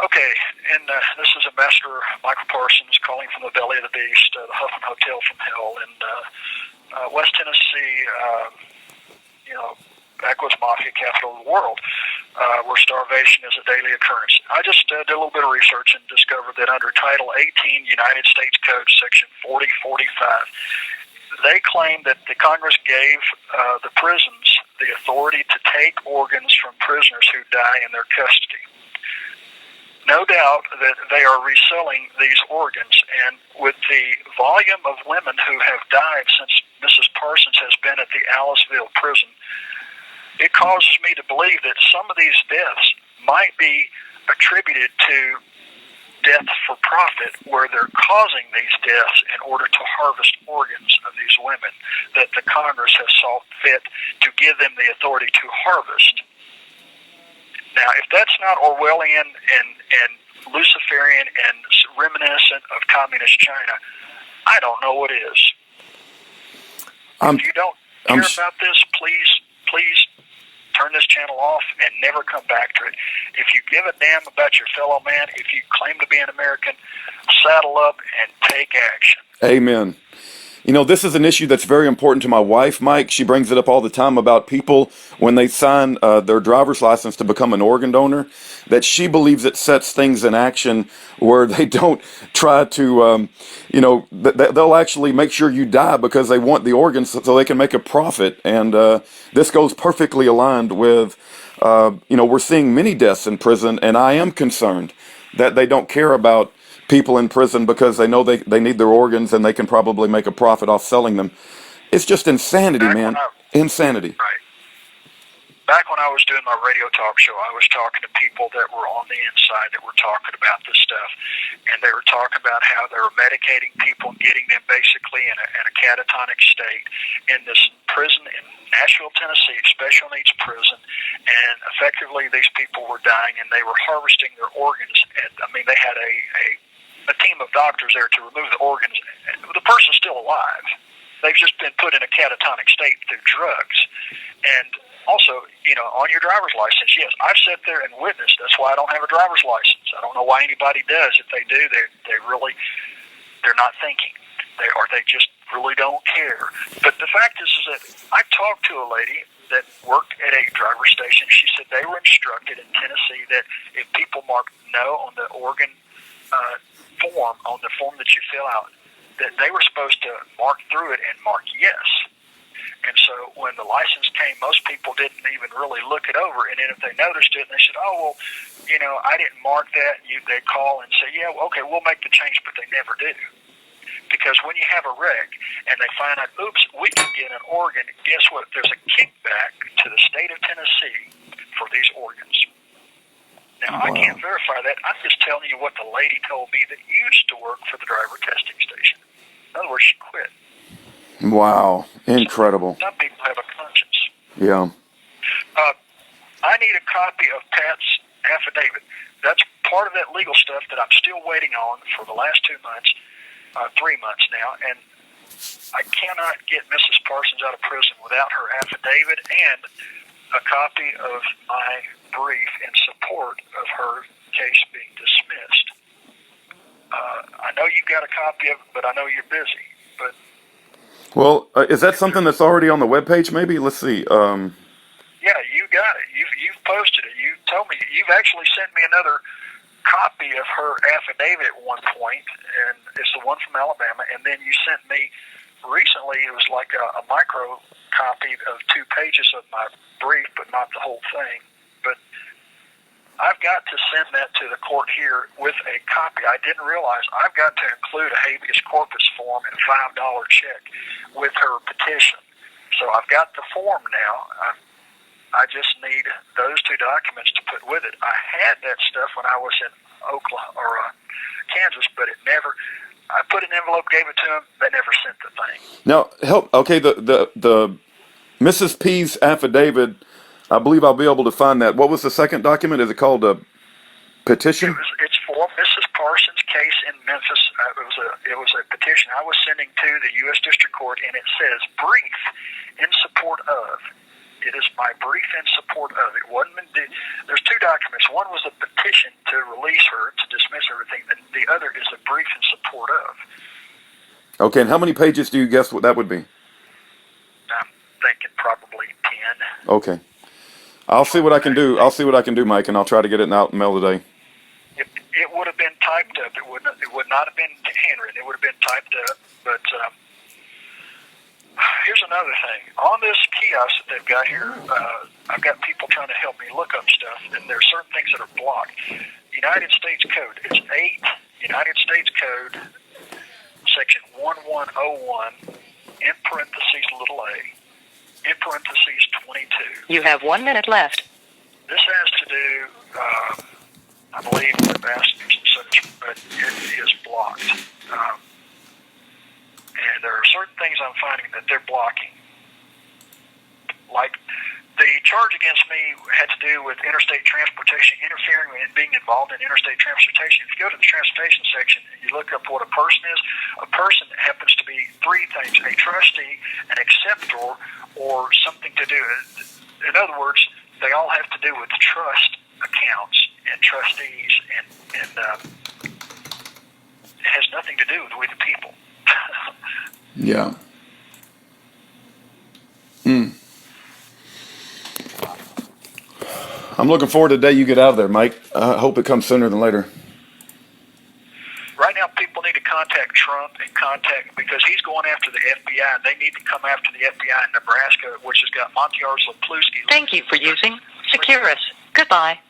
Okay, and this is Ambassador Michael Parsons calling from the belly of the beast, the Huffman Hotel from Hell in West Tennessee, backwoods mafia capital of the world, where starvation is a daily occurrence. I just did a little bit of research and discovered that under Title 18 United States Code, Section 4045, they claim that the Congress gave the prisons the authority to take organs from prisoners who die in their custody. No doubt that they are reselling these organs, and with the volume of women who have died since Mrs. Parsons has been at the Aliceville prison, it causes me to believe that some of these deaths might be attributed to death for profit, where they're causing these deaths in order to harvest organs of these women that the Congress has saw fit to give them the authority to harvest. Now, if that's not Orwellian and Luciferian and reminiscent of communist China, I don't know what is. If you don't care about this, please turn this channel off and never come back to it. If you give a damn about your fellow man, if you claim to be an American, saddle up and take action. Amen. You know, this is an issue that's very important to my wife, Mike. She brings it up all the time about people when they sign their driver's license to become an organ donor, that she believes it sets things in action where they don't try to, they'll actually make sure you die because they want the organs so they can make a profit. And this goes perfectly aligned with, we're seeing many deaths in prison, and I am concerned that they don't care about people in prison because they know they need their organs and they can probably make a profit off selling them. It's just insanity, man. Insanity. Right. Back when I was doing my radio talk show, I was talking to people that were on the inside that were talking about this stuff, and they were talking about how they were medicating people and getting them basically in a catatonic state in this prison in Nashville, Tennessee, special needs prison, and effectively these people were dying and they were harvesting their organs. And I mean, they had a team of doctors there to remove the organs. The person's still alive. They've just been put in a catatonic state through drugs. And also, on your driver's license, yes, I've sat there and witnessed. That's why I don't have a driver's license. I don't know why anybody does. If they do, they're not thinking. They just really don't care. But the fact is that I talked to a lady that worked at a driver's station. She said they were instructed in Tennessee that if people marked no on the organ form, on the form that you fill out, that they were supposed to mark through it and mark yes. And so when the license came, most people didn't even really look it over. And then if they noticed it, and they said, oh, well, I didn't mark that. They'd call and say, yeah, well, okay, we'll make the change, but they never do. Because when you have a wreck and they find out, oops, we can get an organ, guess what? There's a kickback to the state of Tennessee for these organs. Now, wow. I can't verify that. I'm just telling you what the lady told me that used to work for the driver testing station. In other words, she quit. Wow. Incredible. Some people have a conscience. Yeah. I need a copy of Pat's affidavit. That's part of that legal stuff that I'm still waiting on for the last 2 months, 3 months now, and I cannot get Mrs. Parsons out of prison without her affidavit and a copy of my brief in support of her case being dismissed. I know you've got a copy of it, but I know you're busy. But well, is that something that's already on the webpage? Maybe let's see. Yeah, you got it. You've posted it. You told me you've actually sent me another copy of her affidavit at one point, and it's the one from Alabama. And then you sent me recently. It was like a micro copy of 2 pages of my brief, but not the whole thing. But I've got to send that to the court here with a copy. I didn't realize I've got to include a habeas corpus form and $5 check with her petition. So I've got the form now. I just need those 2 documents to put with it. I had that stuff when I was in Oklahoma or Kansas, but it never. I put an envelope, gave it to them. They never sent the thing. Now, okay, the Mrs. P's affidavit. I believe I'll be able to find that. What was the second document? Is it called a petition? It's for Mrs. Parsons' case in Memphis. It was a petition I was sending to the U.S. District Court, and it says brief in support of. It is my brief in support of. It wasn't. There's 2 documents. One was a petition to release Okay, and how many pages do you guess what that would be? I'm thinking probably 10. Okay. I'll see what I can do. I'll see what I can do, Mike, and I'll try to get it out in mail today. It would have been typed up. It would not have been handwritten. It would have been typed up. But here's another thing. On this kiosk that they've got here, I've got people trying to help me look up stuff, and there are certain things that are blocked. United States Code. It's 8 United States Code, section 1101, in parentheses little a, in parentheses 22. You have 1 minute left. This has to do, I believe, with bastards and such, but it is blocked. And there are certain things I'm finding that they're blocking. Like, the charge against me had to do with interstate transportation, interfering and being involved in interstate transportation. If you go to the transportation section and you look up what a person is, a person happens to be three things: a trustee, an acceptor, or something to do. In other words, they all have to do with trust accounts and trustees, and it has nothing to do with the people. Yeah. I'm looking forward to the day you get out of there, Mike. I hope it comes sooner than later. Right now, people need to contact Trump because he's going after the FBI. They need to come after the FBI in Nebraska, which has got Monty Rzapluski. Thank you for using Securus. Goodbye.